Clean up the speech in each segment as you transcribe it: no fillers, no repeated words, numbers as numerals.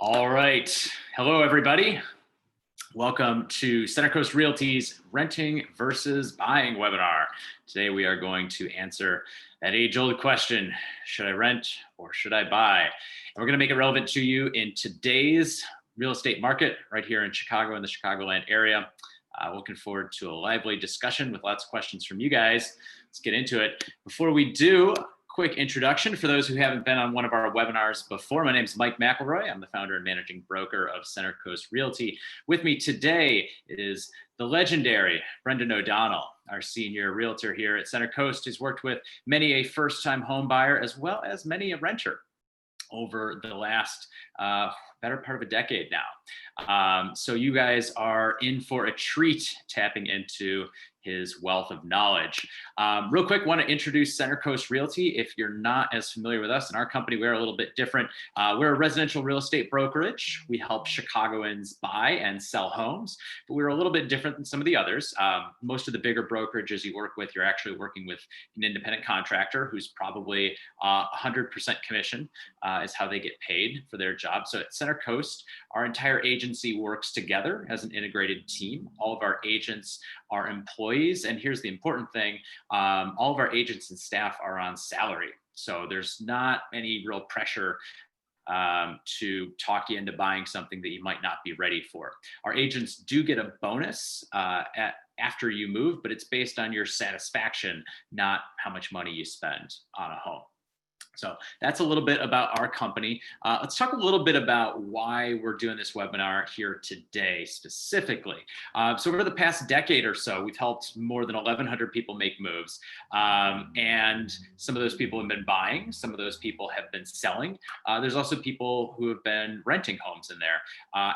All right. Hello, everybody. Welcome to Center Coast Realty's Renting versus Buying webinar. Today, we are going to answer that age-old question, should I rent or should I buy? And we're going to make it relevant to you in today's real estate market right here in Chicago, in the Chicagoland area. Looking forward to a lively discussion with lots of questions from you guys. Let's get into it. Before we do, quick introduction for those who haven't been on one of our webinars before. My name is Mike McElroy. I'm the founder and managing broker of Center Coast Realty. With me today is the legendary Brendan O'Donnell, our senior realtor here at Center Coast, who's worked with many a first-time home buyer as well as many a renter over the last better part of a decade now. So you guys are in for a treat tapping into his wealth of knowledge. Real quick, want to introduce Center Coast Realty. If you're not as familiar with us and our company, we're a little bit different. We're a residential real estate brokerage. We help Chicagoans buy and sell homes, but we're a little bit different than some of the others. Most of the bigger brokerages you work with, you're actually working with an independent contractor who's probably 100% commission is how they get paid for their job. So at Center Coast, our entire agency works together as an integrated team. All of our agents are employees. And here's the important thing. All of our agents and staff are on salary. So there's not any real pressure to talk you into buying something that you might not be ready for. Our agents do get a bonus after you move, but it's based on your satisfaction, not how much money you spend on a home. So that's a little bit about our company. Let's talk a little bit about why we're doing this webinar here today specifically. So over the past decade or so, we've helped more than 1,100 people make moves. And some of those people have been buying, some of those people have been selling. There's also people who have been renting homes in there.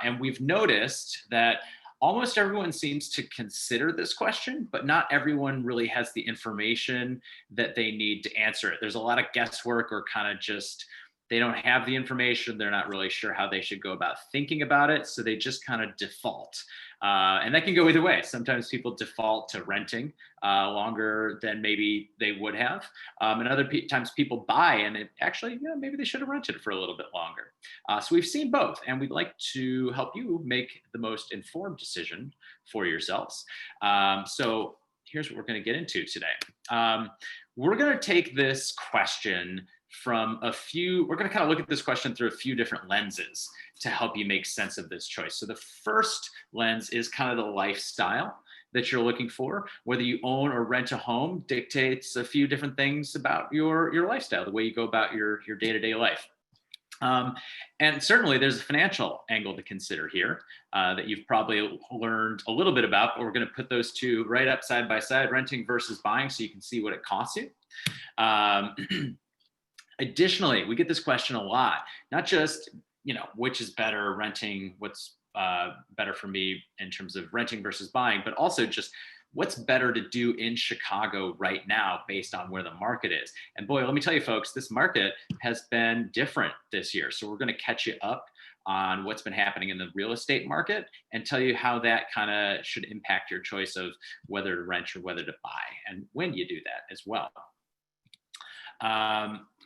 And we've noticed that almost everyone seems to consider this question, but not everyone really has the information that they need to answer it. There's a lot of guesswork or kind of just, they don't have the information. They're not really sure how they should go about thinking about it. So they just kind of default. And that can go either way. Sometimes people default to renting longer than maybe they would have. And other times people buy and it actually, maybe they should have rented for a little bit longer. So we've seen both, and we'd like to help you make the most informed decision for yourselves. So here's what we're going to get into today. We're going to take this question from we're going to kind of look at this question through a few different lenses to help you make sense of this choice. So the first lens is kind of the lifestyle that you're looking for. Whether you own or rent a home dictates a few different things about your lifestyle, the way you go about your day-to-day life. And certainly there's a financial angle to consider here that you've probably learned a little bit about, but we're going to put those two right up side by side, renting versus buying, so you can see what it costs you. Additionally, we get this question a lot, not just, which is better, renting, what's better for me in terms of renting versus buying, but also just what's better to do in Chicago right now based on where the market is. And boy, let me tell you folks, this market has been different this year. So we're going to catch you up on what's been happening in the real estate market and tell you how that kind of should impact your choice of whether to rent or whether to buy and when you do that as well.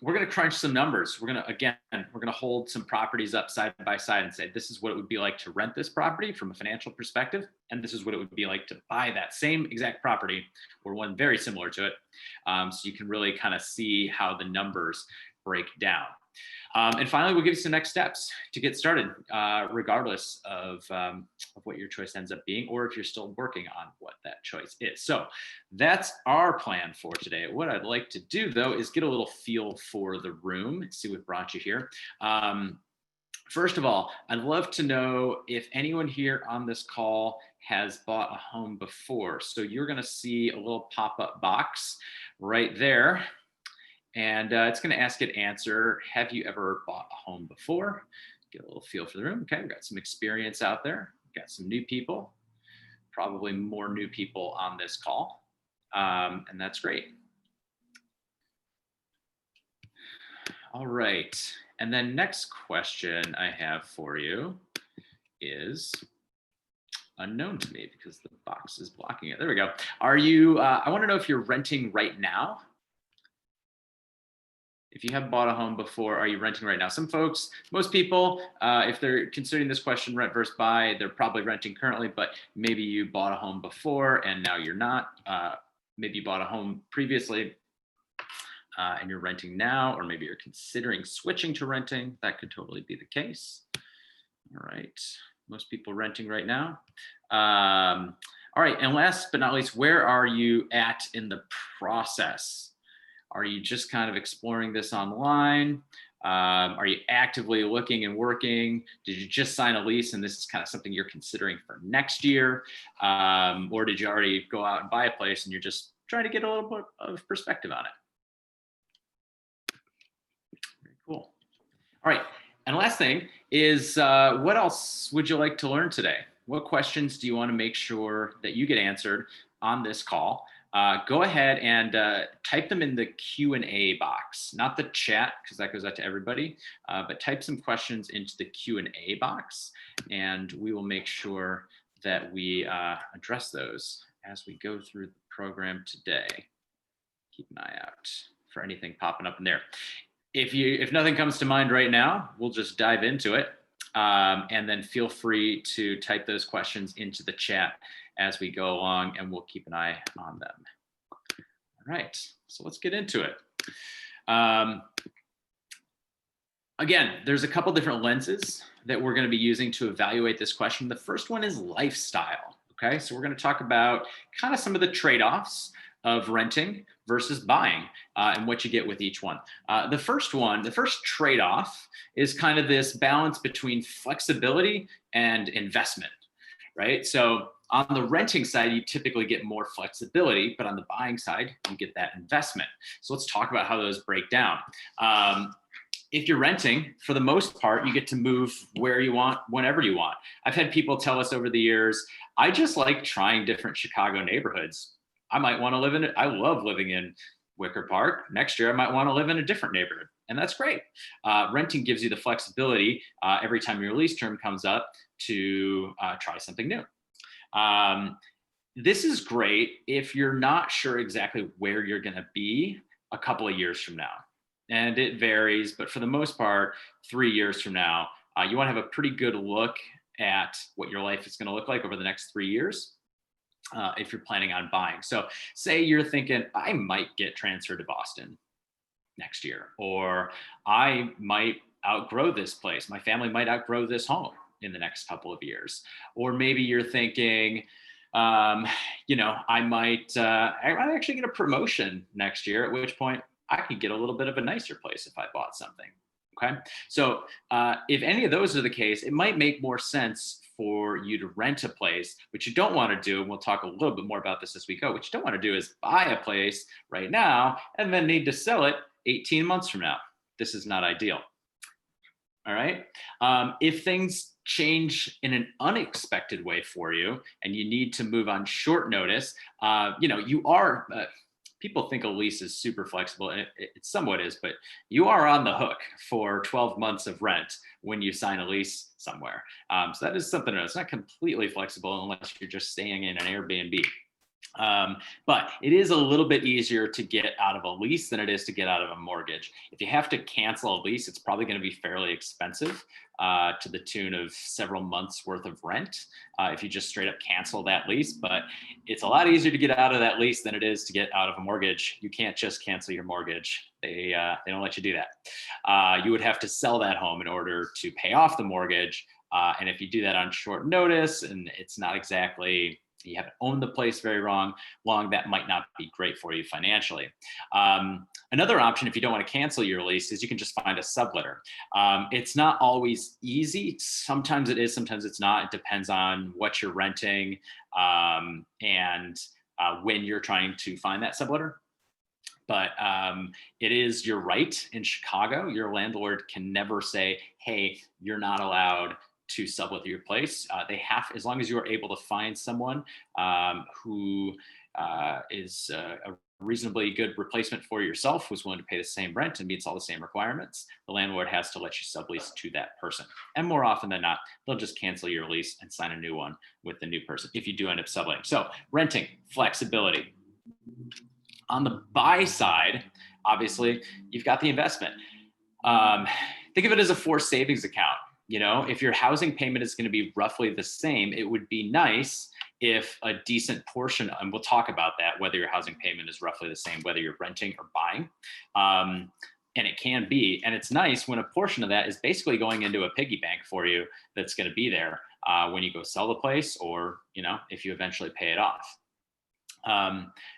We're going to crunch some numbers. We're going to hold some properties up side by side and say, this is what it would be like to rent this property from a financial perspective. And this is what it would be like to buy that same exact property or one very similar to it. So you can really kind of see how the numbers break down. And finally, we'll give you some next steps to get started, regardless of what your choice ends up being, or if you're still working on what that choice is. So that's our plan for today. What I'd like to do, though, is get a little feel for the room, see what brought you here. First of all, I'd love to know if anyone here on this call has bought a home before. So you're going to see a little pop-up box right there. And it's going to ask it answer, have you ever bought a home before? Get a little feel for the room. Okay, we've got some experience out there. We've got some new people, probably more new people on this call. And that's great. All right. And then next question I have for you is unknown to me because the box is blocking it. There we go. Are you, I want to know if you're renting right now. If you have bought a home before, are you renting right now? Some folks, most people, if they're considering this question, rent versus buy, they're probably renting currently, but maybe you bought a home before and now you're not. Maybe you bought a home previously and you're renting now, or maybe you're considering switching to renting. That could totally be the case. All right, most people renting right now. All right, and last but not least, where are you at in the process? Are you just kind of exploring this online? Are you actively looking and working? Did you just sign a lease and this is kind of something you're considering for next year? Or did you already go out and buy a place and you're just trying to get a little bit of perspective on it? Very cool. All right, and last thing is what else would you like to learn today? What questions do you want to make sure that you get answered on this call? Go ahead and type them in the Q&A box, not the chat, because that goes out to everybody, but type some questions into the Q&A box, and we will make sure that we address those as we go through the program today. Keep an eye out for anything popping up in there. If nothing comes to mind right now, we'll just dive into it. And then feel free to type those questions into the chat as we go along, and we'll keep an eye on them. All right, so let's get into it. Again, there's a couple different lenses that we're going to be using to evaluate this question. The first one is lifestyle. Okay, so we're going to talk about kind of some of the trade-offs of renting versus buying and what you get with each one. The first trade-off is kind of this balance between flexibility and investment, right? So on the renting side, you typically get more flexibility, but on the buying side, you get that investment. So let's talk about how those break down. If you're renting, for the most part, you get to move where you want, whenever you want. I've had people tell us over the years, I just like trying different Chicago neighborhoods. I might want to live in it. I love living in Wicker Park. Next year, I might want to live in a different neighborhood. And that's great. Renting gives you the flexibility every time your lease term comes up to try something new. This is great if you're not sure exactly where you're going to be a couple of years from now. And it varies, but for the most part, 3 years from now, you want to have a pretty good look at what your life is going to look like over the next 3 years. If you're planning on buying. So say you're thinking, I might get transferred to Boston next year, or I might outgrow this place. My family might outgrow this home in the next couple of years. Or maybe you're thinking, I might actually get a promotion next year, at which point I could get a little bit of a nicer place if I bought something. Okay. So if any of those are the case, it might make more sense for you to rent a place. What you don't want to do, and we'll talk a little bit more about this as we go, what you don't want to do is buy a place right now and then need to sell it 18 months from now. This is not ideal. All right. If things change in an unexpected way for you and you need to move on short notice, people think a lease is super flexible, and it somewhat is, but you are on the hook for 12 months of rent when you sign a lease somewhere. So that is something else. It's not completely flexible unless you're just staying in an Airbnb. But it is a little bit easier to get out of a lease than it is to get out of a mortgage. If you have to cancel a lease, it's probably going to be fairly expensive to the tune of several months worth of rent if you just straight up cancel that lease. But it's a lot easier to get out of that lease than it is to get out of a mortgage. You can't just cancel your mortgage. They don't let you do that. You would have to sell that home in order to pay off the mortgage. And if you do that on short notice and it's not exactly, you haven't owned the place very long, that might not be great for you financially. Another option, if you don't want to cancel your lease, is you can just find a subletter. It's not always easy. Sometimes it is, sometimes it's not. It depends on what you're renting and when you're trying to find that subletter. But it is your right in Chicago. Your landlord can never say, hey, you're not allowed to sublet your place. They have, as long as you are able to find someone who is a reasonably good replacement for yourself, who's willing to pay the same rent and meets all the same requirements, the landlord has to let you sublease to that person. And more often than not, they'll just cancel your lease and sign a new one with the new person if you do end up subletting. So renting, flexibility. On the buy side, obviously, you've got the investment. Think of it as a forced savings account. If your housing payment is going to be roughly the same, it would be nice if a decent portion, and we'll talk about that, whether your housing payment is roughly the same, whether you're renting or buying. And it can be, and it's nice when a portion of that is basically going into a piggy bank for you that's going to be there when you go sell the place, or, if you eventually pay it off.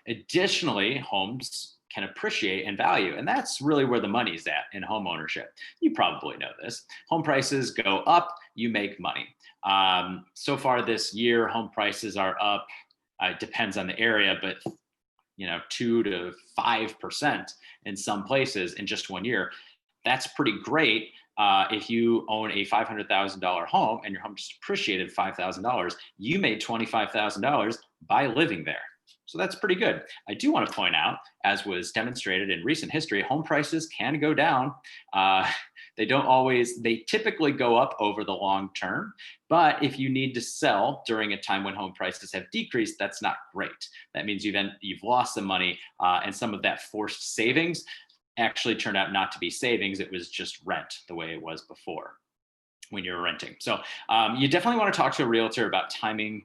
Additionally, homes can appreciate in value. And that's really where the money's at in home ownership. You probably know this. Home prices go up, you make money. So far this year, home prices are up. It depends on the area, but 2 to 5% in some places in just 1 year. That's pretty great. If you own a $500,000 home and your home just appreciated $5,000, you made $25,000 by living there. So that's pretty good. I do want to point out, as was demonstrated in recent history, home prices can go down. They typically go up over the long term. But if you need to sell during a time when home prices have decreased, that's not great. That means you've lost some money, and some of that forced savings actually turned out not to be savings. It was just rent, the way it was before when you're renting. So you definitely want to talk to a realtor about timing,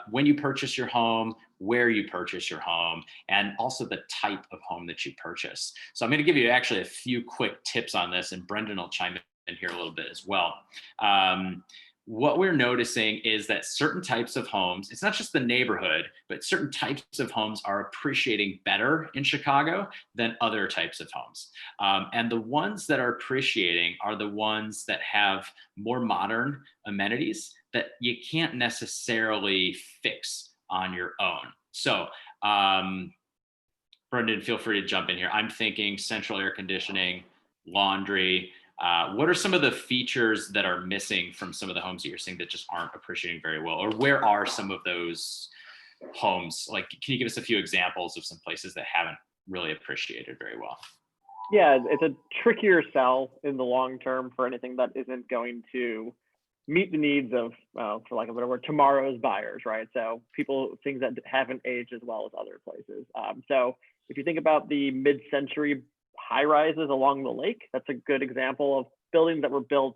when you purchase your home, where you purchase your home, and also the type of home that you purchase. So I'm going to give you actually a few quick tips on this, and Brendan will chime in here a little bit as well. What we're noticing is that certain types of homes, it's not just the neighborhood, but certain types of homes are appreciating better in Chicago than other types of homes. And the ones that are appreciating are the ones that have more modern amenities that you can't necessarily fix on your own. So, Brendan, feel free to jump in here. I'm thinking central air conditioning, laundry. What are some of the features that are missing from some of the homes that you're seeing that just aren't appreciating very well? Or where are some of those homes? Like, can you give us a few examples of some places that haven't really appreciated very well? Yeah, it's a trickier sell in the long term for anything that isn't going to meet the needs of, for lack of a better word, tomorrow's buyers, right? So things that haven't aged as well as other places. So if you think about the mid-century high rises along the lake, that's a good example of buildings that were built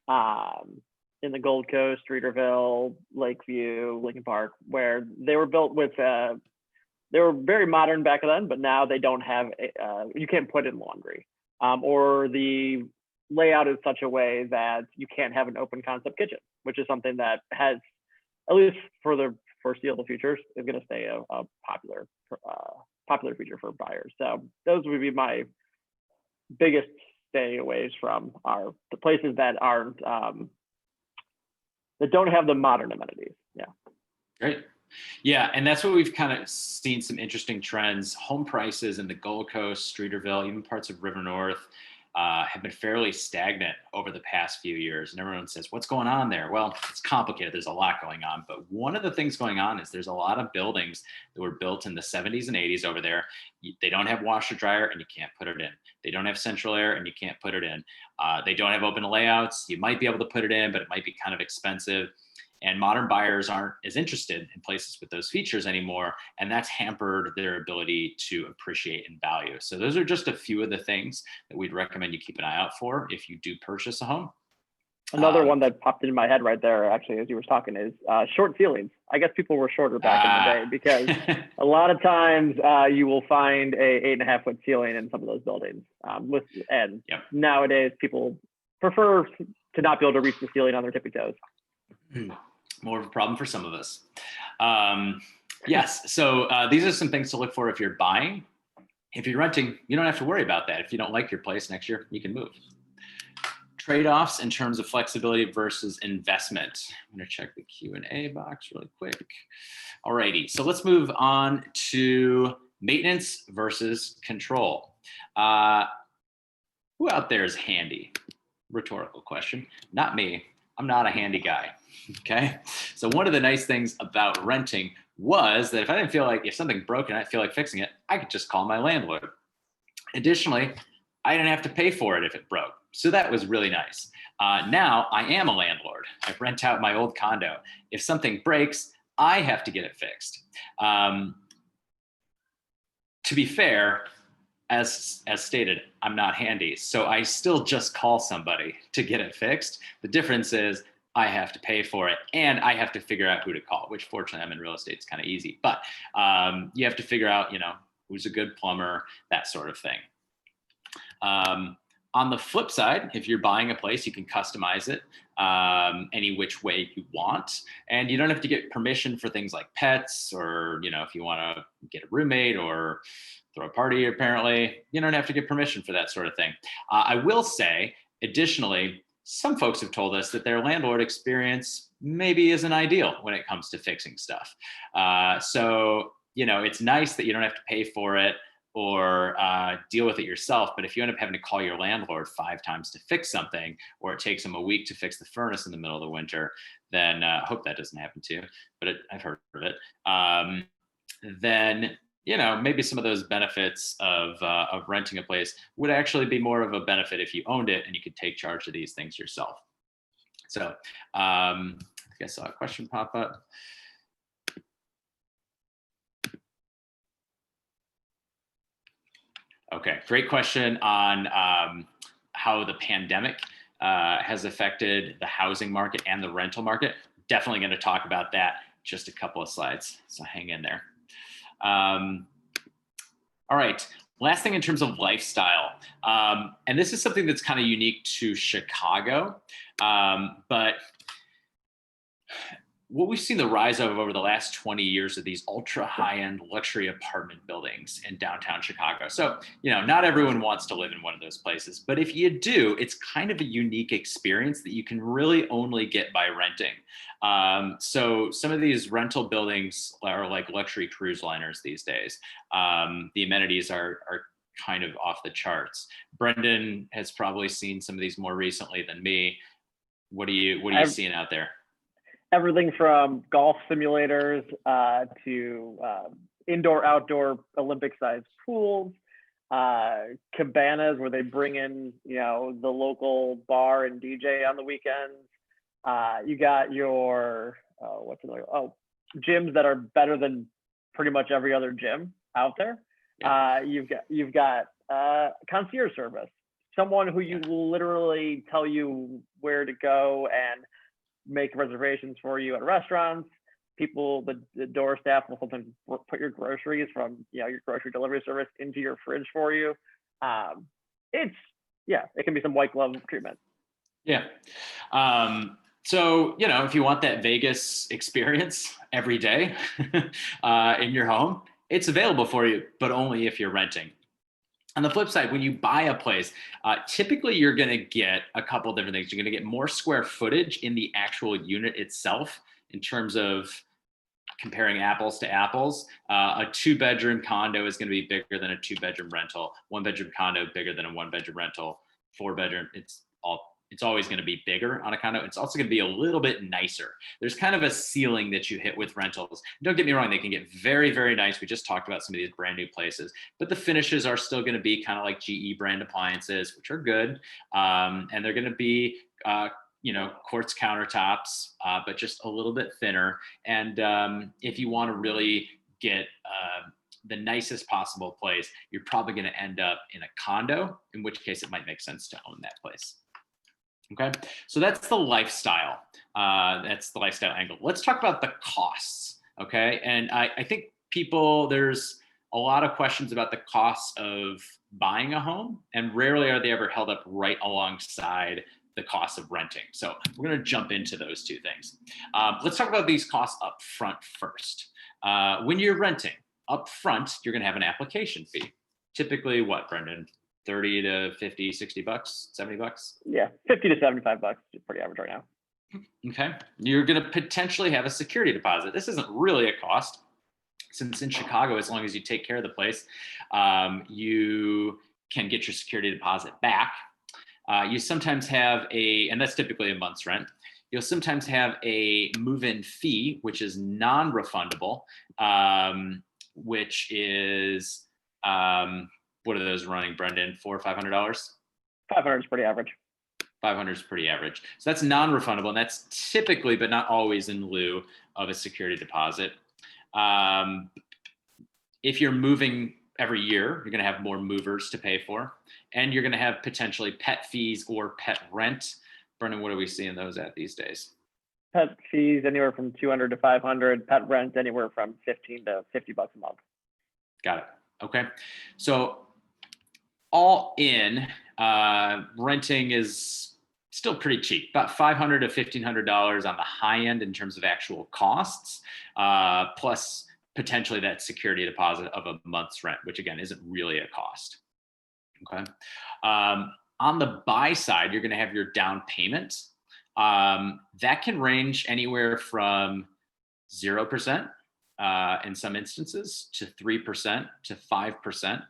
in the Gold Coast, Streeterville, Lakeview, Lincoln Park, where they were built with, they were very modern back then, but now they don't have, you can't put in laundry, or the layout is such a way that you can't have an open concept kitchen, which is something that has, at least for the foreseeable future, is going to stay a popular feature for buyers. So those would be my biggest stay aways from the places that aren't that don't have the modern amenities. Yeah. Great. Yeah, and that's what we've kind of seen some interesting trends. Home prices in the Gold Coast, Streeterville, even parts of River North have been fairly stagnant over the past few years. And everyone says, what's going on there? Well, it's complicated. There's a lot going on. But one of the things going on is there's a lot of buildings that were built in the 70s and 80s over there. They don't have washer dryer and you can't put it in. They don't have central air and you can't put it in. They don't have open layouts. You might be able to put it in, but it might be kind of expensive. And modern buyers aren't as interested in places with those features anymore. And that's hampered their ability to appreciate and value. So those are just a few of the things that we'd recommend you keep an eye out for if you do purchase a home. Another one that popped into my head right there, actually, as you were talking, is short ceilings. I guess people were shorter back in the day because a lot of times you will find a 8.5-foot ceiling in some of those buildings. Nowadays people prefer to not be able to reach the ceiling on their tippy toes. More of a problem for some of us. Yes. So these are some things to look for if you're buying. If you're renting, you don't have to worry about that. If you don't like your place next year, you can move. Trade-offs in terms of flexibility versus investment. I'm going to check the Q&A box really quick. All righty. So let's move on to maintenance versus control. Who out there is handy? Rhetorical question. Not me. I'm not a handy guy. Okay. So one of the nice things about renting was that if something broke and I didn't feel like fixing it, I could just call my landlord. Additionally, I didn't have to pay for it if it broke. So that was really nice. Now I am a landlord. I rent out my old condo. If something breaks, I have to get it fixed. To be fair, as stated, I'm not handy. So I still just call somebody to get it fixed. The difference is I have to pay for it and I have to figure out who to call, which fortunately I'm in real estate. It's kind of easy, but you have to figure out, who's a good plumber, that sort of thing. On the flip side, if you're buying a place, you can customize it any which way you want. And you don't have to get permission for things like pets or, if you want to get a roommate or throw a party, apparently, you don't have to get permission for that sort of thing. I will say, additionally, some folks have told us that their landlord experience maybe isn't ideal when it comes to fixing stuff. So, it's nice that you don't have to pay for it or deal with it yourself. But if you end up having to call your landlord 5 times to fix something, or it takes them a week to fix the furnace in the middle of the winter, then I hope that doesn't happen to you, but I've heard of it. Then, maybe some of those benefits of renting a place would actually be more of a benefit if you owned it and you could take charge of these things yourself. So I think I saw a question pop up. Okay, great question on how the pandemic has affected the housing market and the rental market. Definitely going to talk about that just a couple of slides, so hang in there. All right, last thing in terms of lifestyle, and this is something that's kind of unique to Chicago, but what we've seen the rise of over the last 20 years of these ultra high-end luxury apartment buildings in downtown Chicago. So, not everyone wants to live in one of those places, but if you do, it's kind of a unique experience that you can really only get by renting. So some of these rental buildings are like luxury cruise liners these days. The amenities are kind of off the charts. Brendan has probably seen some of these more recently than me. What are you seeing out there? Everything from golf simulators to indoor-outdoor Olympic-sized pools, cabanas where they bring in, the local bar and DJ on the weekends. You got your gyms that are better than pretty much every other gym out there. Yeah. You've got concierge service, someone who you literally tell you where to go and make reservations for you at restaurants. People, the door staff will sometimes put your groceries from your grocery delivery service into your fridge for you. It can be some white glove treatment. Yeah. So, if you want that Vegas experience every day in your home, it's available for you, but only if you're renting. On the flip side, when you buy a place, typically you're going to get a couple of different things. You're going to get more square footage in the actual unit itself in terms of comparing apples to apples. A 2-bedroom condo is going to be bigger than a 2-bedroom rental. 1-bedroom condo bigger than a 1-bedroom rental. 4-bedroom, it's always going to be bigger on a condo. It's also going to be a little bit nicer. There's kind of a ceiling that you hit with rentals. Don't get me wrong, they can get very, very nice. We just talked about some of these brand new places, but the finishes are still going to be kind of like GE brand appliances, which are good. And they're going to be, quartz countertops, but just a little bit thinner. And if you want to really get the nicest possible place, you're probably going to end up in a condo, in which case it might make sense to own that place. Okay, so that's the lifestyle. That's the lifestyle angle. Let's talk about the costs. Okay, and I think there's a lot of questions about the costs of buying a home, and rarely are they ever held up right alongside the cost of renting. So we're going to jump into those two things. Let's talk about these costs up front first. When you're renting up front, you're going to have an application fee. Typically, what, Brendan? 30 to 50, 60 bucks, 70 bucks? Yeah, 50 to 75 bucks is pretty average right now. Okay. You're going to potentially have a security deposit. This isn't really a cost, since in Chicago, as long as you take care of the place, you can get your security deposit back. You sometimes have and that's typically a month's rent. You'll sometimes have a move-in fee, which is non-refundable, which is, what are those running, Brendan? $400 or $500? $500 is pretty average. 500 is pretty average. So that's non-refundable, and that's typically, but not always, in lieu of a security deposit. If you're moving every year, you're going to have more movers to pay for, and you're going to have potentially pet fees or pet rent. Brendan, what are we seeing those at these days? Pet fees anywhere from 200 to 500. Pet rent anywhere from 15 to 50 bucks a month. Got it. Okay. So all in, renting is still pretty cheap, about $500 to $1,500 on the high end in terms of actual costs, plus potentially that security deposit of a month's rent, which again isn't really a cost. Okay. On the buy side, you're going to have your down payment. That can range anywhere from 0% in some instances to 3% to 5%.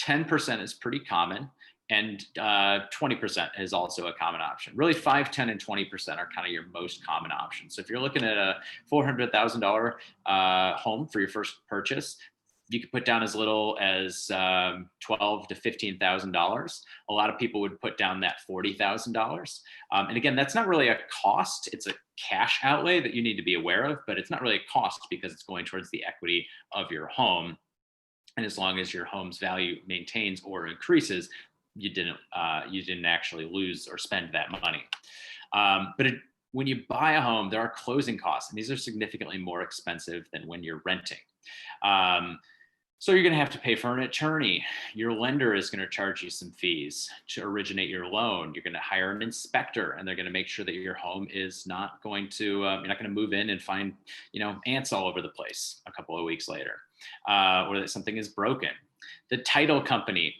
10% is pretty common, and 20% is also a common option. Really, 5, 10, and 20% are kind of your most common options. So if you're looking at a $400,000 home for your first purchase, you could put down as little as $12,000 to $15,000. A lot of people would put down that $40,000. And again, that's not really a cost. It's a cash outlay that you need to be aware of, but it's not really a cost because it's going towards the equity of your home. And as long as your home's value maintains or increases, you didn't actually lose or spend that money. When you buy a home, there are closing costs, and these are significantly more expensive than when you're renting. So you're going to have to pay for an attorney. Your lender is going to charge you some fees to originate your loan. You're going to hire an inspector, and they're going to make sure that your home is not going to, you're not going to move in and find, ants all over the place a couple of weeks later, or that something is broken. The title company,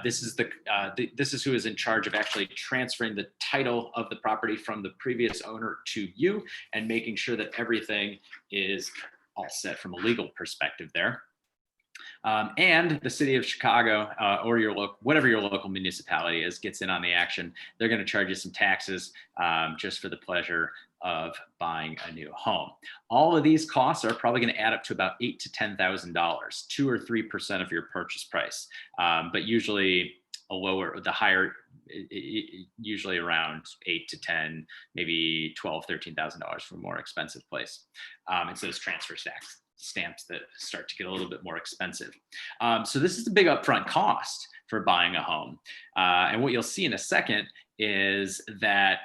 this is who is in charge of actually transferring the title of the property from the previous owner to you and making sure that everything is all set from a legal perspective there. And the city of Chicago, or whatever your local municipality is, gets in on the action. They're going to charge you some taxes just for the pleasure of buying a new home. All of these costs are probably going to add up to about $8,000 to $10,000, 2 or 3% of your purchase price. But usually usually around 8 to 10, maybe $12,000, $13,000 for a more expensive place. It's those transfer stamps that start to get a little bit more expensive. So this is a big upfront cost for buying a home. And what you'll see in a second is that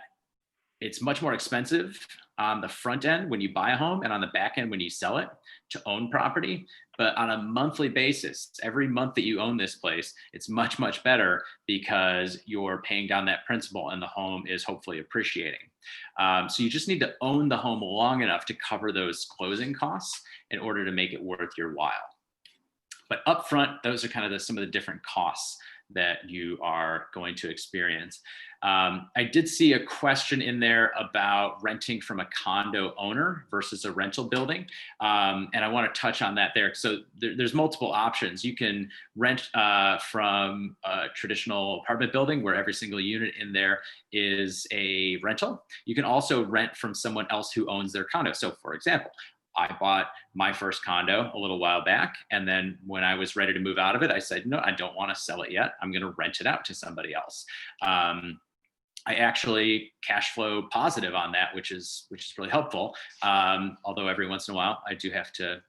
it's much more expensive on the front end when you buy a home and on the back end when you sell it to own property. But on a monthly basis, every month that you own this place, it's much, much better because you're paying down that principal and the home is hopefully appreciating. So you just need to own the home long enough to cover those closing costs in order to make it worth your while. But upfront, those are kind of some of the different costs that you are going to experience. I did see a question in there about renting from a condo owner versus a rental building. And I want to touch on that there. So there's multiple options. You can rent from a traditional apartment building where every single unit in there is a rental. You can also rent from someone else who owns their condo. So for example, I bought my first condo a little while back. And then when I was ready to move out of it, I said, no, I don't want to sell it yet. I'm going to rent it out to somebody else. I actually cash flow positive on that, which is really helpful. Although every once in a while I do have to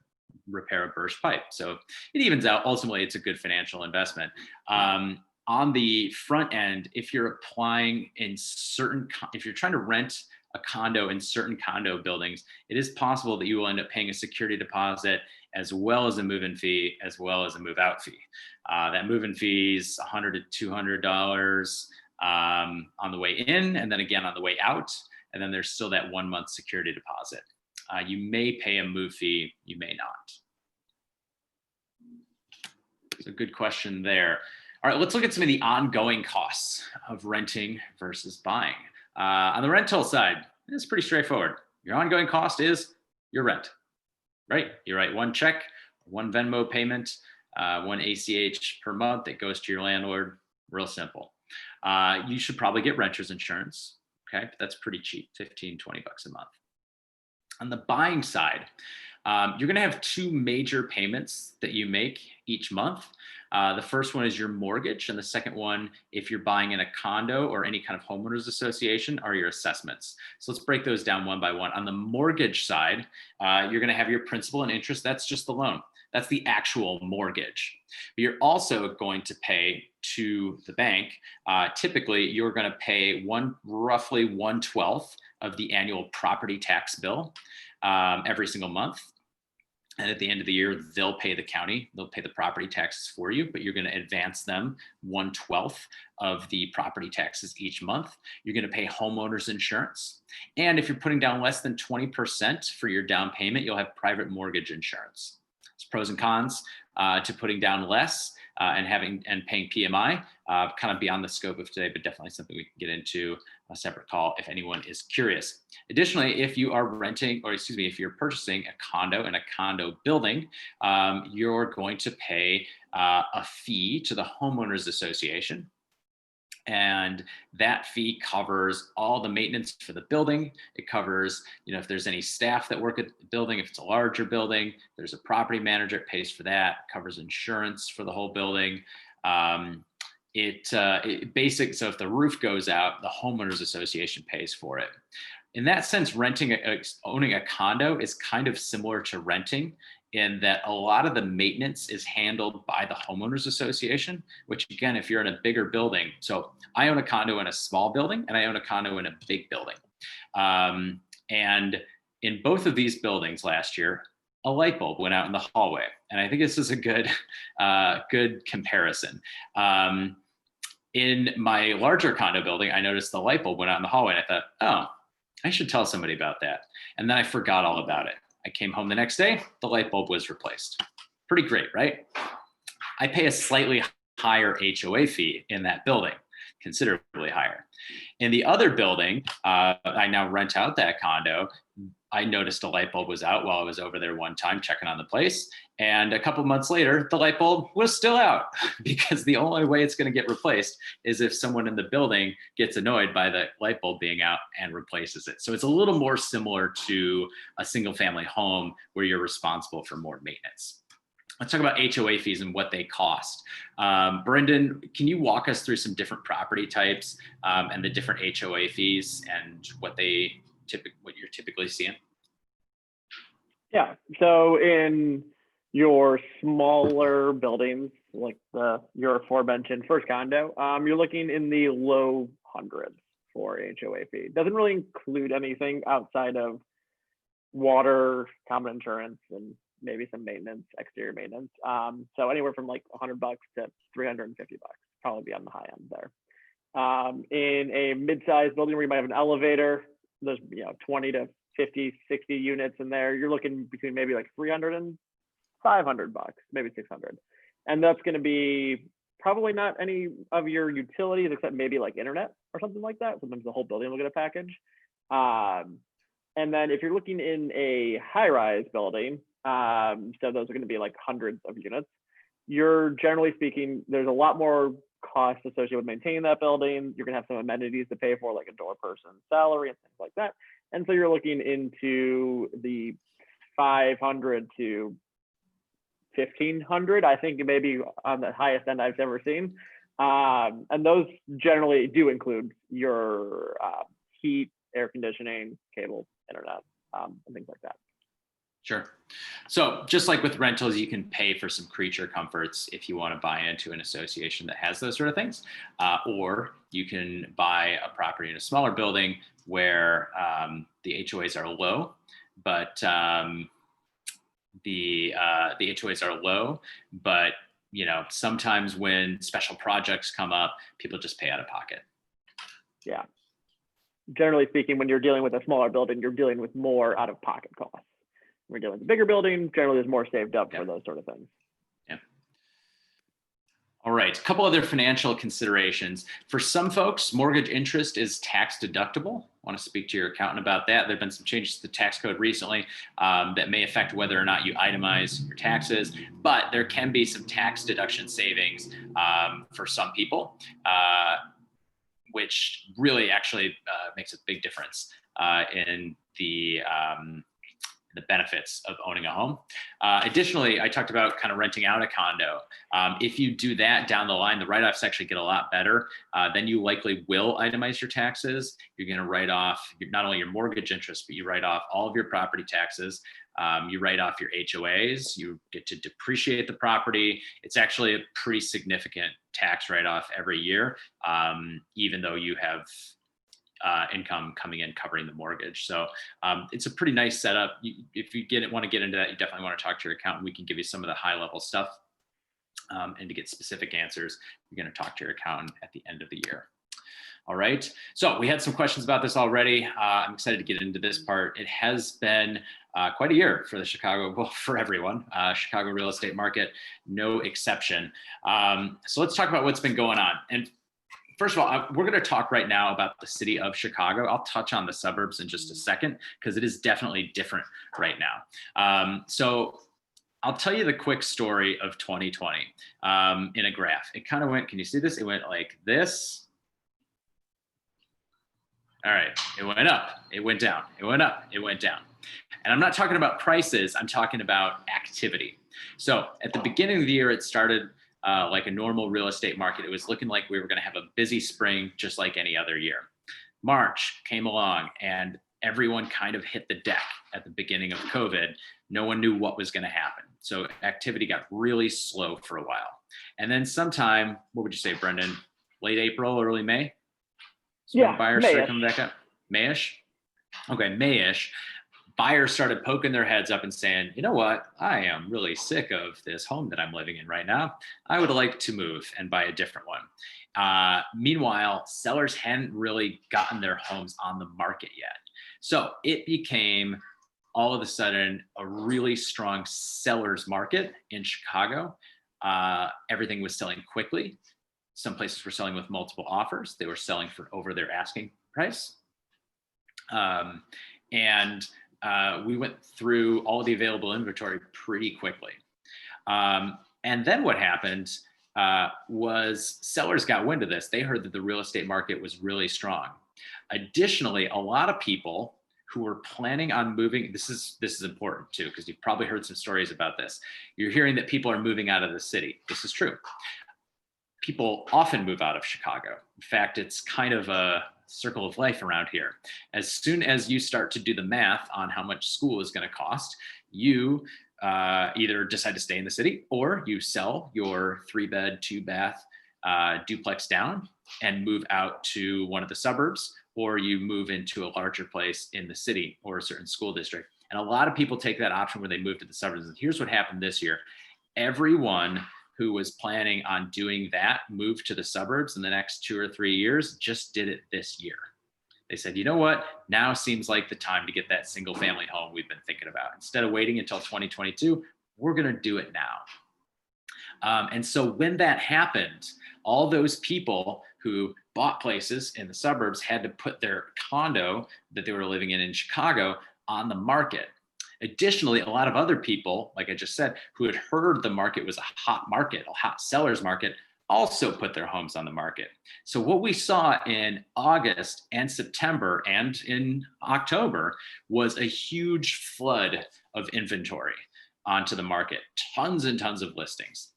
repair a burst pipe. So it evens out. Ultimately, it's a good financial investment. On the front end, if you're trying to rent a condo in certain condo buildings, it is possible that you will end up paying a security deposit as well as a move-in fee, as well as a move-out fee. That move-in fee is $100 to $200 on the way in, and then again on the way out. And then there's still that 1 month security deposit. You may pay a move fee, you may not. So good question there. All right, let's look at some of the ongoing costs of renting versus buying. On the rental side, it's pretty straightforward. Your ongoing cost is your rent, right? You write one check, one Venmo payment, one ACH per month that goes to your landlord. Real simple. You should probably get renter's insurance. Okay, but that's pretty cheap, $15, $20 a month. On the buying side, you're going to have 2 major payments that you make each month. The first one is your mortgage, and the second one, if you're buying in a condo or any kind of homeowners association, are your assessments. So let's break those down one by one. On the mortgage side, you're going to have your principal and interest. That's just the loan. That's the actual mortgage. But you're also going to pay to the bank. Typically, you're going to pay roughly 1/12 of the annual property tax bill every single month. And at the end of the year, they'll pay the county, they'll pay the property taxes for you, but you're going to advance them 1/12 of the property taxes each month. You're going to pay homeowners insurance. And if you're putting down less than 20% for your down payment, you'll have private mortgage insurance. There's pros and cons to putting down less and paying PMI, kind of beyond the scope of today, but definitely something we can get into a separate call if anyone is curious. Additionally, if you are if you're purchasing a condo in a condo building, you're going to pay a fee to the homeowners association. And that fee covers all the maintenance for the building. It covers, if there's any staff that work at the building, if it's a larger building, there's a property manager, it pays for that. It covers insurance for the whole building. So if the roof goes out, the homeowners association pays for it. In that sense, owning a condo is kind of similar to renting, in that a lot of the maintenance is handled by the homeowners association, which again, if you're in a bigger building, so I own a condo in a small building and I own a condo in a big building. And in both of these buildings last year, a light bulb went out in the hallway. And I think this is a good comparison. In my larger condo building, I noticed the light bulb went out in the hallway and I thought, oh, I should tell somebody about that. And then I forgot all about it. I came home the next day, the light bulb was replaced. Pretty great, right? I pay a slightly higher HOA fee in that building, considerably higher. In the other building, I now rent out that condo. I noticed a light bulb was out while I was over there one time checking on the place. And a couple months later, the light bulb was still out, because the only way it's going to get replaced is if someone in the building gets annoyed by the light bulb being out and replaces it. So it's a little more similar to a single family home where you're responsible for more maintenance. Let's talk about HOA fees and what they cost. Brendan, can you walk us through some different property types and the different HOA fees and what you're typically seeing? Yeah. So in your smaller buildings, like your aforementioned first condo, you're looking in the low hundreds for HOA fee. Doesn't really include anything outside of water, common insurance, and maybe some maintenance, exterior maintenance. So anywhere from like $100 to $350, probably be on the high end there. In a mid-sized building where you might have an elevator, there's 20 to 50, 60 units in there. You're looking between maybe like $300 and $500, maybe $600. And that's going to be probably not any of your utilities except maybe like internet or something like that. Sometimes the whole building will get a package. And then if you're looking in a high-rise building, so those are going to be like hundreds of units, you're generally speaking, there's a lot more cost associated with maintaining that building. You're going to have some amenities to pay for, like a door person's salary and things like that. And so you're looking into the 500 to 1,500, I think maybe on the highest end I've ever seen. And those generally do include your heat, air conditioning, cable, internet, and things like that. Sure. So just like with rentals, you can pay for some creature comforts if you want to buy into an association that has those sort of things, or you can buy a property in a smaller building where the HOAs are low, but the HOAs are low, but sometimes when special projects come up, people just pay out of pocket. Yeah. Generally speaking, when you're dealing with a smaller building, you're dealing with more out of pocket costs. When we're dealing with a bigger building, generally there's more saved up for those sort of things. Yeah. All right, a couple other financial considerations. For some folks, mortgage interest is tax deductible. I want to speak to your accountant about that. There have been some changes to the tax code recently that may affect whether or not you itemize your taxes, but there can be some tax deduction savings for some people, which really actually makes a big difference in the benefits of owning a home. Additionally, I talked about kind of renting out a condo. If you do that down the line, the write-offs actually get a lot better. Then you likely will itemize your taxes. You're going to write off not only your mortgage interest, but you write off all of your property taxes. You write off your HOAs, you get to depreciate the property. It's actually a pretty significant tax write-off every year, even though you have income coming in covering the mortgage. So it's a pretty nice setup. If you want to get into that, you definitely want to talk to your accountant. We can give you some of the high level stuff. And to get specific answers, you're going to talk to your accountant at the end of the year. All right. So we had some questions about this already. I'm excited to get into this part. It has been quite a year for the Chicago, well, for everyone, Chicago real estate market, no exception. So let's talk about what's been going on. And first of all, we're going to talk right now about the city of Chicago. I'll touch on the suburbs in just a second, because it is definitely different right now. So I'll tell you the quick story of 2020 in a graph. It kind of went, can you see this? It went like this. All right, it went up, it went down, it went up, it went down. And I'm not talking about prices, I'm talking about activity. So at the beginning of the year, it started like a normal real estate market. It was looking like we were gonna have a busy spring, just like any other year. March came along and everyone kind of hit the deck at the beginning of COVID. No one knew what was gonna happen. So activity got really slow for a while. And then sometime, what would you say, Brendan? Late April, early May? Yeah, buyers May-ish. start coming back up. Mayish? Okay, Mayish. Buyers started poking their heads up and saying, you know what? I am really sick of this home that I'm living in right now. I would like to move and buy a different one. Meanwhile, sellers hadn't really gotten their homes on the market yet. So it became all of a sudden a really strong seller's market in Chicago. Everything was selling quickly. Some places were selling with multiple offers. They were selling for over their asking price. We went through all the available inventory pretty quickly. And then what happened was sellers got wind of this. They heard that the real estate market was really strong. Additionally, a lot of people who were planning on moving, this is important too, because you've probably heard some stories about this. You're hearing that people are moving out of the city. This is true. People often move out of Chicago. In fact, it's kind of a circle of life around here. As soon as you start to do the math on how much school is going to cost, you either decide to stay in the city or you sell your 3-bed, 2-bath duplex down and move out to one of the suburbs, or you move into a larger place in the city or a certain school district. And a lot of people take that option where they move to the suburbs. And here's what happened this year. Everyone who was planning on doing that move to the suburbs in the next 2 or 3 years just did it this year. They said, you know what? Now seems like the time to get that single family home we've been thinking about. Instead of waiting until 2022, we're going to do it now. And so when that happened, all those people who bought places in the suburbs had to put their condo that they were living in Chicago on the market. Additionally, a lot of other people, like I just said, who had heard the market was a hot market, a hot seller's market, also put their homes on the market. So what we saw in August and September and in October was a huge flood of inventory onto the market, tons and tons of listings.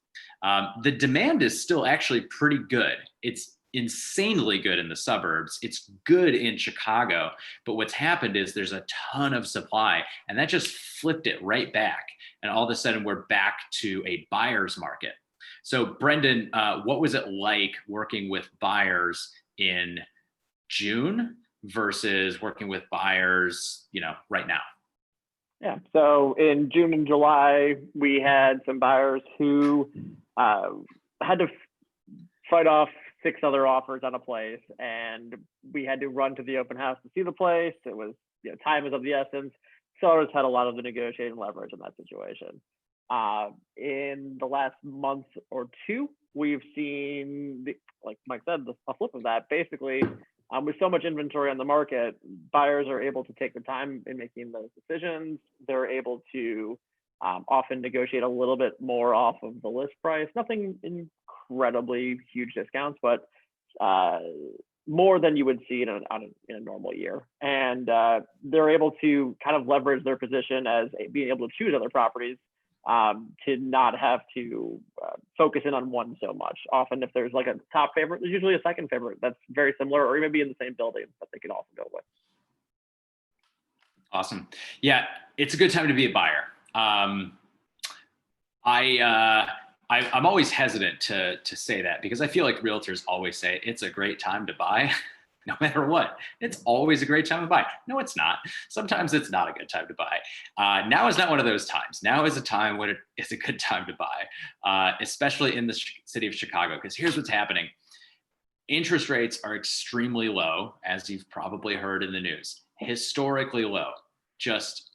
The demand is still actually pretty good. It's insanely good in the suburbs. It's good in Chicago, but what's happened is there's a ton of supply, and that just flipped it right back. And all of a sudden we're back to a buyer's market. So Brendan, what was it like working with buyers in June versus working with buyers, right now? Yeah. So in June and July, we had some buyers who had to fight off 6 other offers on a place, and we had to run to the open house to see the place. It was, time is of the essence. Sellers had a lot of the negotiating leverage in that situation. In the last month or two, we've seen, like Mike said, a flip of that. Basically, with so much inventory on the market, buyers are able to take the time in making those decisions. They're able to often negotiate a little bit more off of the list price. Nothing incredibly huge discounts, but more than you would see in a normal year. And they're able to kind of leverage their position as being able to choose other properties to not have to focus in on one so much. Often if there's like a top favorite, there's usually a second favorite that's very similar or maybe in the same building that they can also go with. Awesome. Yeah, it's a good time to be a buyer. I'm always hesitant to say that because I feel like realtors always say it's a great time to buy, no matter what. It's always a great time to buy. No, it's not. Sometimes it's not a good time to buy. Now is not one of those times. Now is a time when it is a good time to buy, especially in the city of Chicago. Because here's what's happening: interest rates are extremely low, as you've probably heard in the news, historically low. Just,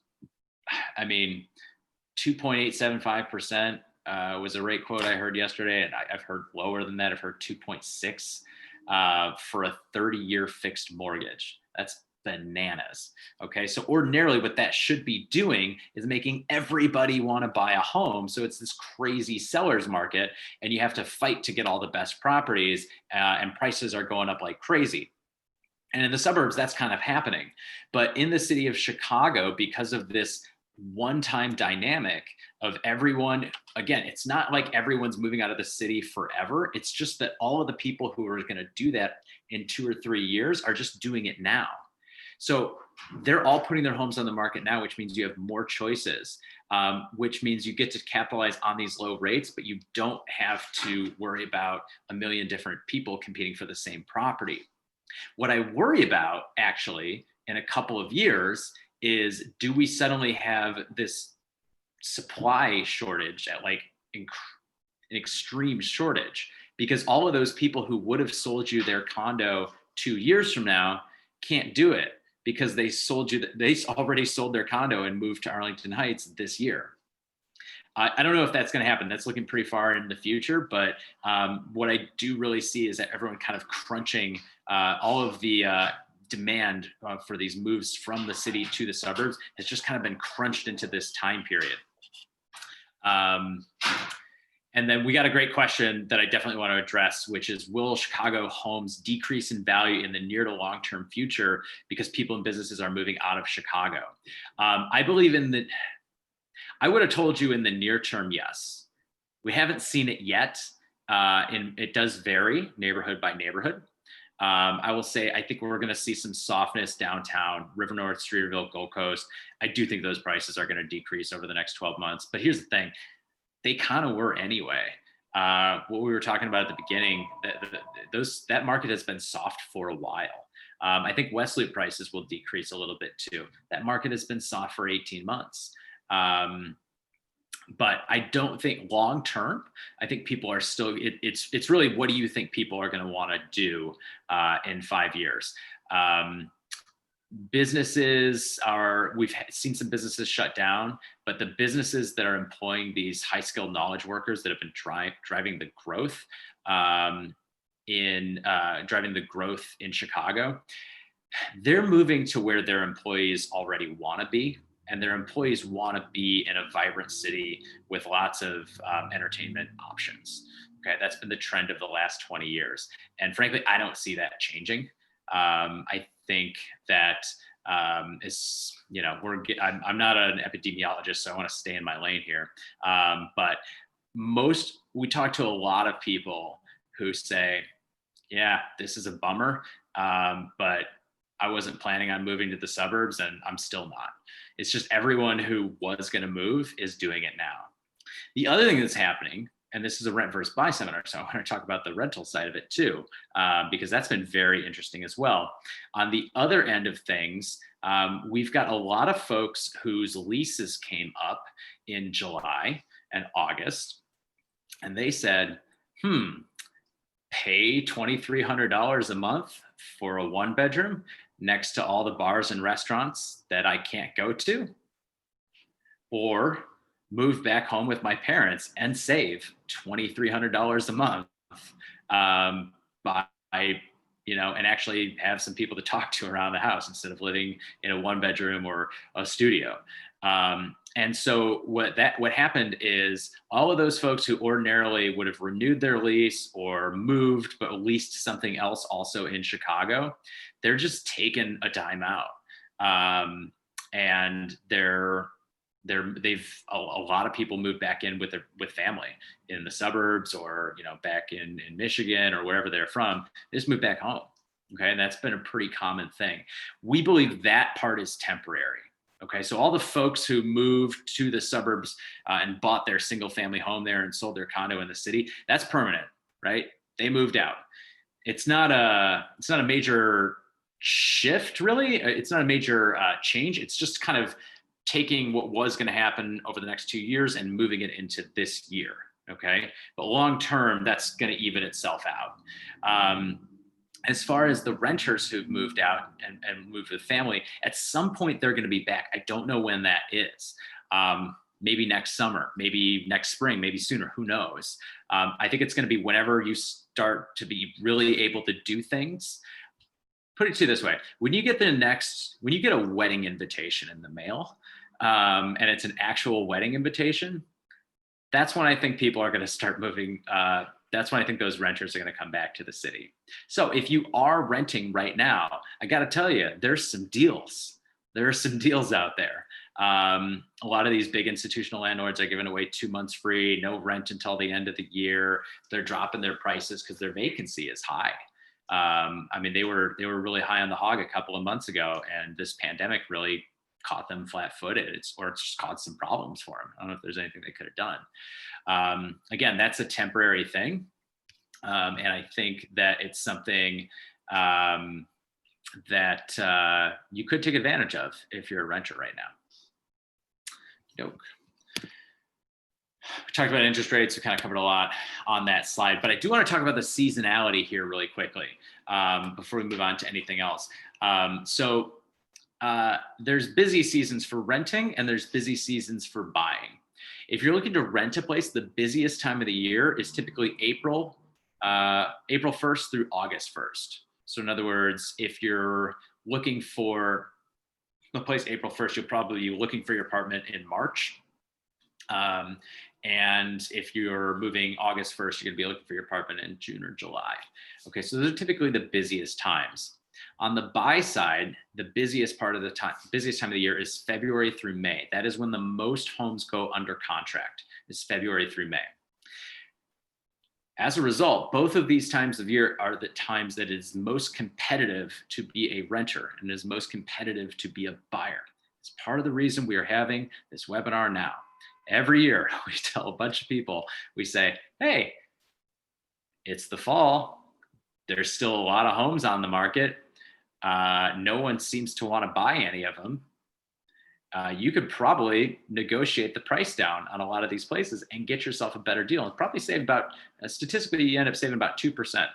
I mean, 2.875% was a rate quote I heard yesterday, and I've heard lower than that. I've heard 2.6 for a 30-year fixed mortgage. That's bananas. Okay, so ordinarily what that should be doing is making everybody want to buy a home. So it's this crazy seller's market, and you have to fight to get all the best properties, and prices are going up like crazy. And in the suburbs, that's kind of happening. But in the city of Chicago, because of this one-time dynamic of everyone, again, it's not like everyone's moving out of the city forever. It's just that all of the people who are going to do that in 2 or 3 years are just doing it now. So they're all putting their homes on the market now, which means you have more choices, which means you get to capitalize on these low rates, but you don't have to worry about a million different people competing for the same property. What I worry about actually in a couple of years is, do we suddenly have this supply shortage at like an extreme shortage? Because all of those people who would have sold you their condo 2 years from now can't do it because they already sold their condo and moved to Arlington Heights this year. I don't know if that's going to happen. That's looking pretty far in the future. But what I do really see is that everyone kind of crunching all of the demand for these moves from the city to the suburbs has just kind of been crunched into this time period. And then we got a great question that I definitely want to address, which is, will Chicago homes decrease in value in the near to long-term future because people and businesses are moving out of Chicago? I believe I would have told you in the near term, yes. We haven't seen it yet. It does vary neighborhood by neighborhood. I will say, I think we're going to see some softness downtown, River North, Streeterville, Gold Coast. I do think those prices are going to decrease over the next 12 months. But here's the thing, they kind of were anyway. What we were talking about at the beginning, that market has been soft for a while. I think West Loop prices will decrease a little bit too. That market has been soft for 18 months. But I don't think long term, I think people are still, it's really, what do you think people are going to want to do in 5 years? Businesses we've seen some businesses shut down, but the businesses that are employing these high skilled knowledge workers that have been driving the growth in Chicago, they're moving to where their employees already want to be. And their employees want to be in a vibrant city with lots of entertainment options. Okay, that's been the trend of the last 20 years. And frankly, I don't see that changing. I think that I'm not an epidemiologist, so I want to stay in my lane here. But we talk to a lot of people who say, yeah, this is a bummer, but I wasn't planning on moving to the suburbs, and I'm still not. It's just everyone who was going to move is doing it now. The other thing that's happening, and this is a rent versus buy seminar, so I want to talk about the rental side of it too, because that's been very interesting as well. On the other end of things, we've got a lot of folks whose leases came up in July and August, and they said, pay $2,300 a month for a 1-bedroom next to all the bars and restaurants that I can't go to, or move back home with my parents and save $2,300 a month and actually have some people to talk to around the house instead of living in a 1-bedroom or a studio. And so what happened is, all of those folks who ordinarily would have renewed their lease or moved but leased something else also in Chicago, they're just taking a dime out. And a lot of people moved back in with family in the suburbs, or back in Michigan or wherever they're from. They just moved back home. Okay, and that's been a pretty common thing. We believe that part is temporary. Okay, so all the folks who moved to the suburbs and bought their single family home there and sold their condo in the city, that's permanent, right? They moved out. It's not a major shift, really. It's not a major change. It's just kind of taking what was going to happen over the next 2 years and moving it into this year. Okay, but long term, that's going to even itself out. As far as the renters who've moved out and moved with family, at some point they're going to be back. I don't know when that is. Maybe next summer, maybe next spring, maybe sooner, who knows? I think it's going to be whenever you start to be really able to do things. Put it to you this way: when you get a wedding invitation in the mail, and it's an actual wedding invitation, that's when I think people are going to start moving. That's when I think those renters are going to come back to the city. So if you are renting right now, I got to tell you, there's some deals. There are some deals out there. A lot of these big institutional landlords are giving away 2 months free, no rent until the end of the year. They're dropping their prices because their vacancy is high. I mean, they were really high on the hog a couple of months ago, and this pandemic really caught them flat-footed. It's just caused some problems for them. I don't know if there's anything they could have done. Again, that's a temporary thing, and I think that it's something that you could take advantage of if you're a renter right now. Yoke. We talked about interest rates. We kind of covered a lot on that slide, but I do want to talk about the seasonality here really quickly before we move on to anything else. There's busy seasons for renting and there's busy seasons for buying. If you're looking to rent a place, the busiest time of the year is typically April 1st through August 1st. So in other words, if you're looking for a place April 1st, you'll probably be looking for your apartment in March. And if you're moving August 1st, you're going to be looking for your apartment in June or July. Okay, so those are typically the busiest times. On the buy side, the busiest time of the year is February through May. That is when the most homes go under contract, is February through May. As a result, both of these times of year are the times that it is most competitive to be a renter and is most competitive to be a buyer. It's part of the reason we are having this webinar now. Every year, we tell a bunch of people, we say, hey, it's the fall. There's still a lot of homes on the market. No one seems to want to buy any of them. You could probably negotiate the price down on a lot of these places and get yourself a better deal and probably save about, statistically, you end up saving about 2%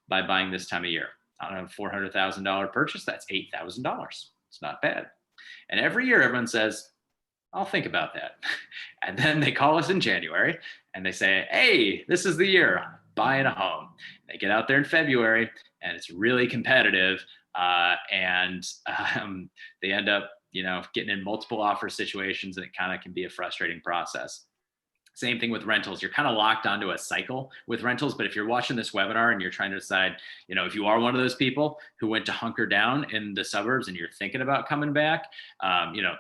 by buying this time of year. On a $400,000 purchase, that's $8,000. It's not bad. And every year everyone says, I'll think about that. And then they call us in January and they say, hey, this is the year, I'm buying a home. They get out there in February and it's really competitive. And they end up, getting in multiple offer situations, and it kind of can be a frustrating process. Same thing with rentals. You're kind of locked onto a cycle with rentals, but if you're watching this webinar and you're trying to decide, if you are one of those people who went to hunker down in the suburbs and you're thinking about coming back,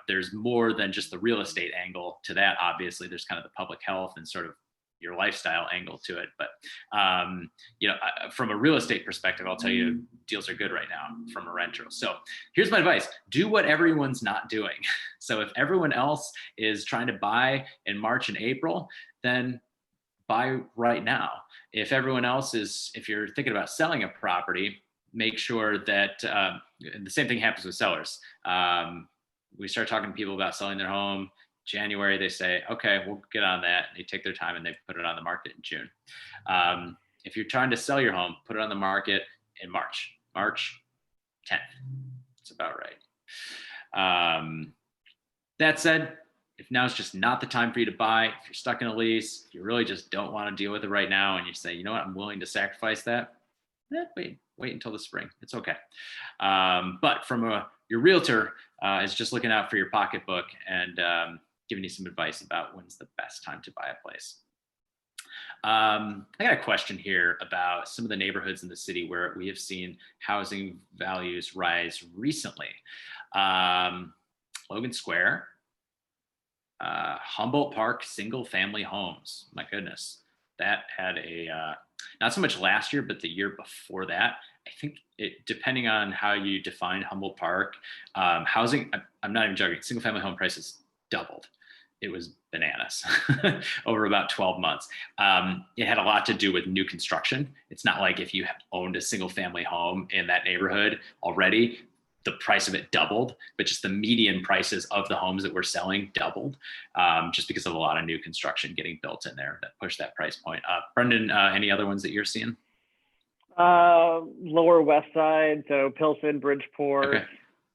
there's more than just the real estate angle to that. Obviously, there's kind of the public health and sort of your lifestyle angle to it. But, from a real estate perspective, I'll tell you, deals are good right now from a renter. So here's my advice. Do what everyone's not doing. So if everyone else is trying to buy in March and April, then buy right now. If you're thinking about selling a property, make sure that the same thing happens with sellers. We start talking to people about selling their home. January, they say, okay, we'll get on that. And they take their time and they put it on the market in June. If you're trying to sell your home, put it on the market in March 10th. That's about right. That said, if now's just not the time for you to buy, if you're stuck in a lease, if you really just don't want to deal with it right now, and you say, you know what, I'm willing to sacrifice that, wait until the spring. It's okay. But your realtor is just looking out for your pocketbook and giving you some advice about when's the best time to buy a place. I got a question here about some of the neighborhoods in the city where we have seen housing values rise recently. Logan Square, Humboldt Park, single family homes. My goodness, that had not so much last year, but the year before that, I think it, depending on how you define Humboldt Park, housing, I'm not even joking, single family home prices doubled. It was bananas over about 12 months. It had a lot to do with new construction. It's not like if you owned a single family home in that neighborhood already, the price of it doubled, but just the median prices of the homes that were selling doubled, just because of a lot of new construction getting built in there that pushed that price point up. Brendan, any other ones that you're seeing? Lower West Side, so Pilsen, Bridgeport, Okay.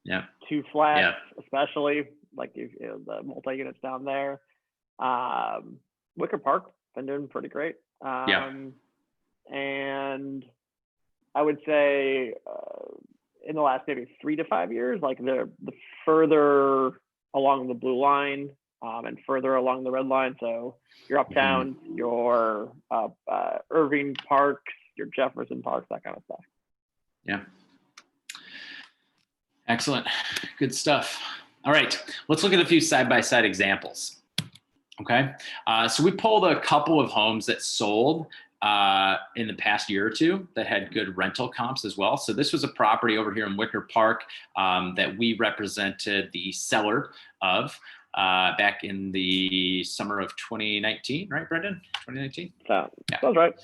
Yeah. two flats, Yeah. especially like the multi units down there. Wicker Park been doing pretty great. And I would say in the last maybe 3 to 5 years, like the further along the blue line and further along the red line. So your Uptown, your Irving Parks, your Jefferson Parks, that kind of stuff. Yeah. Excellent. Good stuff. All right. Let's look at a few side-by-side examples. Okay. So we pulled a couple of homes that sold in the past year or two that had good rental comps as well. So this was a property over here in Wicker Park that we represented the seller of back in the summer of 2019, right, Brendan? 2019? Yeah. Sounds right.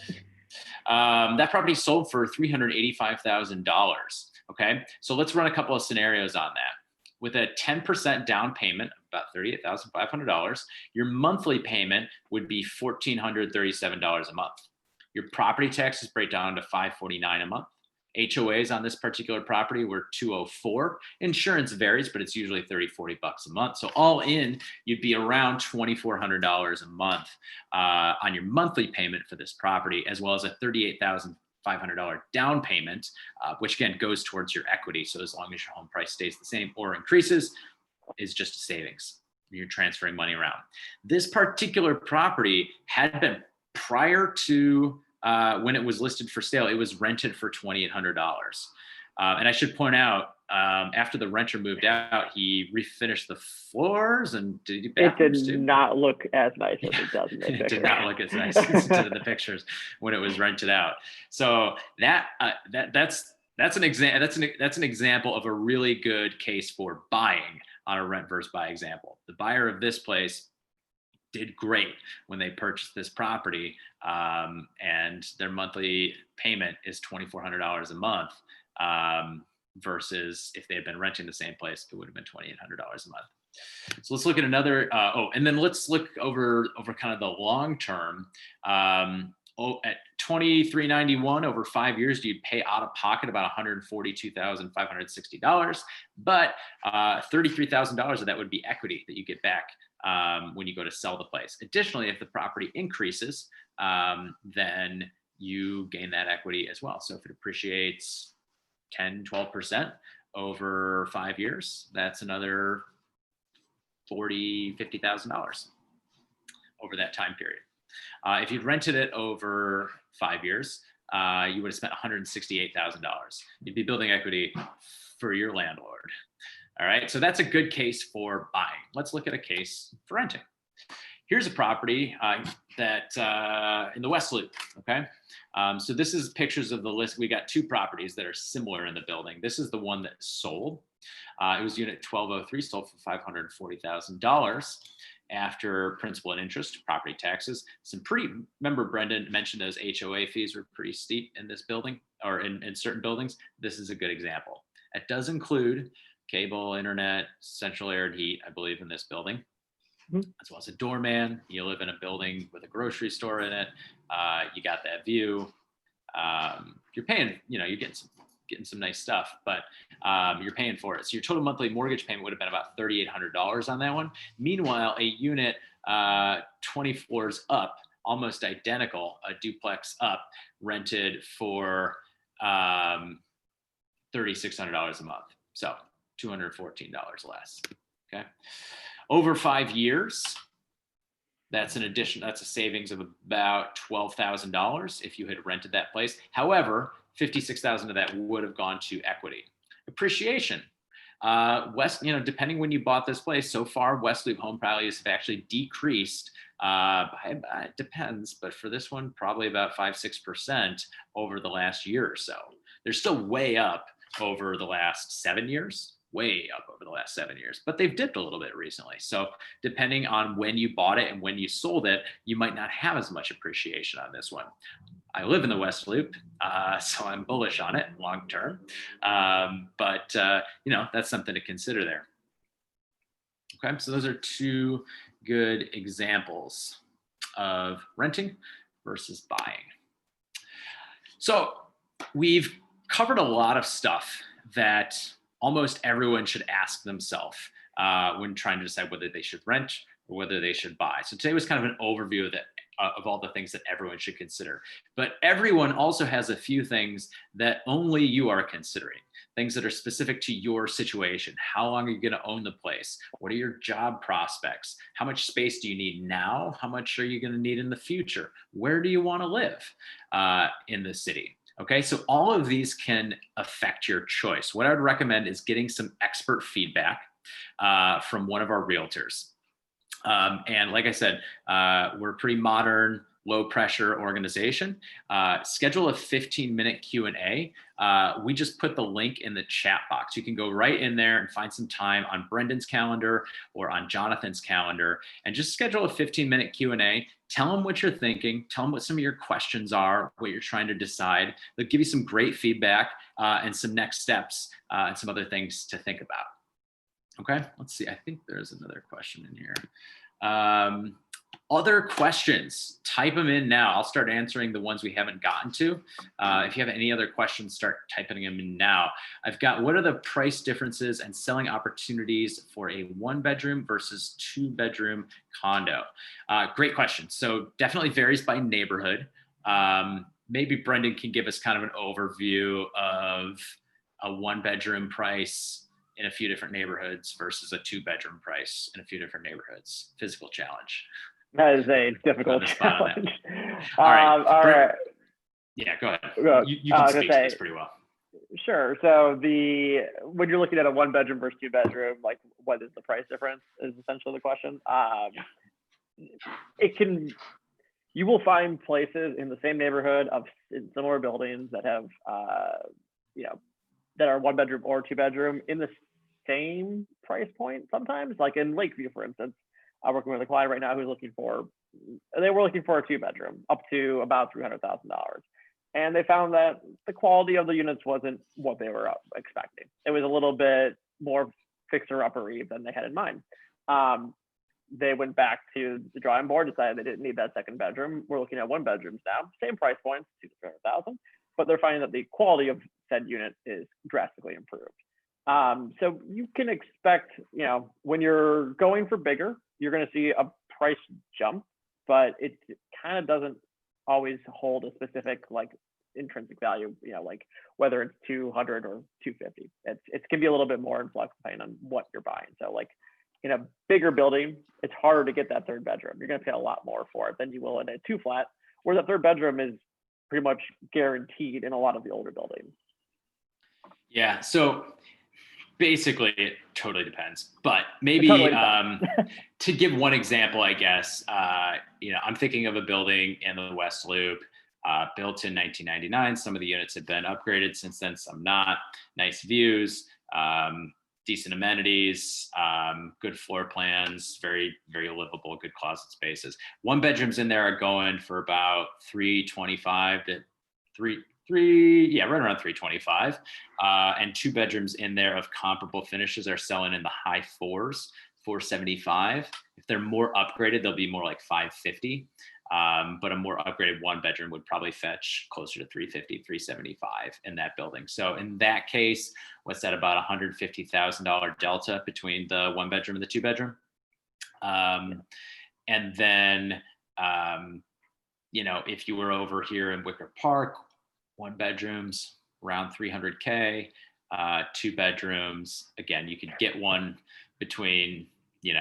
That property sold for $385,000. Okay. So let's run a couple of scenarios on that. With a 10% down payment, about $38,500, your monthly payment would be $1,437 a month. Your property taxes break down to $549 a month. HOAs on this particular property were $204. Insurance varies, but it's usually $30-40 a month. So all in, you'd be around $2,400 a month on your monthly payment for this property, as well as a $38,500 down payment, which again goes towards your equity. So as long as your home price stays the same or increases, is just a savings. You're transferring money around. This particular property had been, prior to when it was listed for sale, it was rented for $2,800. And I should point out, after the renter moved out, he refinished the floors and did bathrooms too. It did not look as nice as it does in the picture. It did not look as nice as it did in the pictures when it was rented out. So that's an example of a really good case for buying on a rent versus buy example. The buyer of this place did great when they purchased this property, and their monthly payment is $2,400 a month, versus if they had been renting the same place, it would have been $2,800 a month. So let's look at another. And then let's look over kind of the long term. At $2,391 over 5 years, you'd pay out of pocket about $142,560, but $33,000 of that would be equity that you get back when you go to sell the place. Additionally, if the property increases, then you gain that equity as well. So if it appreciates 10-12% over 5 years, that's another $40,000-50,000 over that time period. If you'd rented it over 5 years, you would have spent $168,000. You'd be building equity for your landlord. All right, so that's a good case for buying. Let's look at a case for renting. Here's a property that in the West Loop, okay? So this is pictures of the list. We got two properties that are similar in the building. This is the one that sold. It was unit 1203, sold for $540,000 after principal and interest, property taxes. Remember Brendan mentioned those HOA fees were pretty steep in this building, or in certain buildings. This is a good example. It does include cable, internet, central air and heat, I believe, in this building, as well as a doorman. You live in a building with a grocery store in it. You got that view. You're paying, you're getting some nice stuff, but you're paying for it. So your total monthly mortgage payment would have been about $3,800 on that one. Meanwhile, a unit 20 floors up, almost identical, a duplex up, rented for $3,600 a month. So $214 less. Okay. Over 5 years, that's a savings of about $12,000 if you had rented that place. However, $56,000 of that would have gone to equity. Appreciation. Depending when you bought this place, so far West Loop home values have actually decreased. It depends, but for this one, probably about 5-6% over the last year or so. They're still way up over the last 7 years, way up over the last 7 years, but they've dipped a little bit recently. So depending on when you bought it and when you sold it, you might not have as much appreciation on this one. I live in the West Loop, so I'm bullish on it long term. But that's something to consider there. Okay, so those are two good examples of renting versus buying. So we've covered a lot of stuff that almost everyone should ask themselves when trying to decide whether they should rent or whether they should buy. So today was kind of an overview of all the things that everyone should consider. But everyone also has a few things that only you are considering, things that are specific to your situation. How long are you going to own the place? What are your job prospects? How much space do you need now? How much are you going to need in the future? Where do you want to live in the city? Okay, so all of these can affect your choice. What I would recommend is getting some expert feedback from one of our realtors. And like I said, we're a pretty modern, low pressure organization. Schedule a 15-minute Q&A. We just put the link in the chat box. You can go right in there and find some time on Brendan's calendar or on Jonathan's calendar and just schedule a 15-minute Q&A. Tell them what you're thinking. Tell them what some of your questions are, what you're trying to decide. They'll give you some great feedback and some next steps and some other things to think about. Okay, let's see. I think there's another question in here. Other questions, type them in now. I'll start answering the ones we haven't gotten to. If you have any other questions, start typing them in now. I've got, what are the price differences and selling opportunities for a 1-bedroom versus 2-bedroom condo? Great question. So definitely varies by neighborhood. Maybe Brendan can give us kind of an overview of a 1-bedroom price in a few different neighborhoods versus a 2-bedroom price in a few different neighborhoods. Physical challenge. That is a difficult challenge. All right. All right. Yeah, go ahead. You can speak to this pretty well. Sure. So when you're looking at a 1-bedroom versus 2-bedroom, like what is the price difference is essentially the question. You will find places in the same neighborhood in similar buildings that have, that are 1-bedroom or 2-bedroom in the same price point sometimes. Like in Lakeview, for instance, I'm working with a client right now who's they were looking for a 2-bedroom up to about $300,000. And they found that the quality of the units wasn't what they were expecting. It was a little bit more fixer-upper-y than they had in mind. They went back to the drawing board, decided they didn't need that 2nd bedroom. We're looking at 1-bedrooms now, same price points, $200,000, but they're finding that the quality of said unit is drastically improved. So you can expect, when you're going for bigger, you're going to see a price jump, but it kind of doesn't always hold a specific intrinsic value, like whether it's 200 or 250. It can be a little bit more in flux depending on what you're buying. So like in a bigger building, it's harder to get that 3rd bedroom. You're going to pay a lot more for it than you will in a 2-flat, where the 3rd bedroom is pretty much guaranteed in a lot of the older buildings. Yeah. So basically, it totally depends. But maybe to give one example, I guess, I'm thinking of a building in the West Loop, built in 1999. Some of the units have been upgraded since then, some not. Nice views, decent amenities, good floor plans, very, very livable, good closet spaces. 1-bedrooms in there are going for about $325 to right around $325. And 2-bedrooms in there of comparable finishes are selling in the high $400s, $475. If they're more upgraded, they'll be more like $550. But a more upgraded 1-bedroom would probably fetch closer to $350, $375 in that building. So in that case, what's that, about $150,000 delta between the 1-bedroom and the 2-bedroom? And then, if you were over here in Wicker Park, 1-bedrooms around $300K, 2-bedrooms, again, you could get one between, you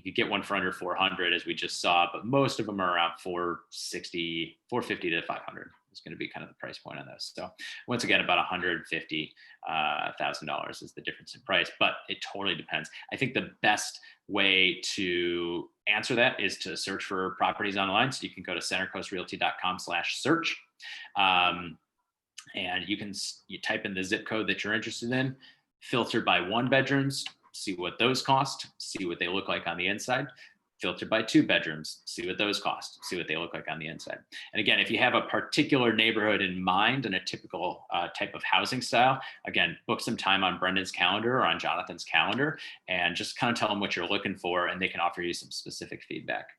could get one for under 400 as we just saw, but most of them are around 450 to 500 is going to be kind of the price point on those. So once again, about $150,000 is the difference in price, but it totally depends. I think the best way to answer that is to search for properties online. So you can go to centercoastrealty.com/search. And you type in the zip code that you're interested in, filter by 1 bedrooms, see what those cost, see what they look like on the inside. Filter by 2 bedrooms, see what those cost, see what they look like on the inside. And again, if you have a particular neighborhood in mind and a typical type of housing style, again, book some time on Brendan's calendar or on Jonathan's calendar and just kind of tell them what you're looking for, and they can offer you some specific feedback.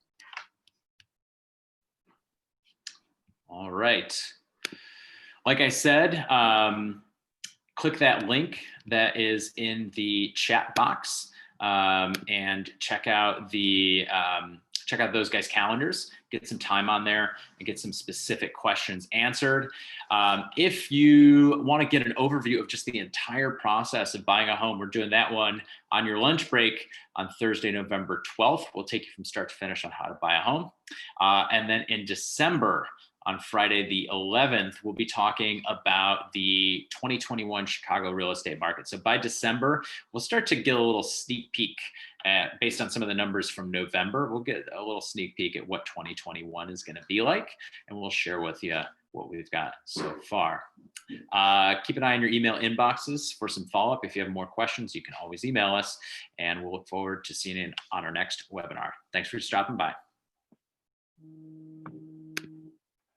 All right. Like I said, click that link that is in the chat box and check out those guys' calendars, get some time on there and get some specific questions answered. If you want to get an overview of just the entire process of buying a home, we're doing that one on your lunch break on Thursday, November 12th. We'll take you from start to finish on how to buy a home. And then in December, on Friday, the 11th, we'll be talking about the 2021 Chicago real estate market. So by December, we'll start to get a little sneak peek based on some of the numbers from November. We'll get a little sneak peek at what 2021 is going to be like, and we'll share with you what we've got so far. Keep an eye on your email inboxes for some follow-up. If you have more questions, you can always email us, and we'll look forward to seeing you on our next webinar. Thanks for stopping by.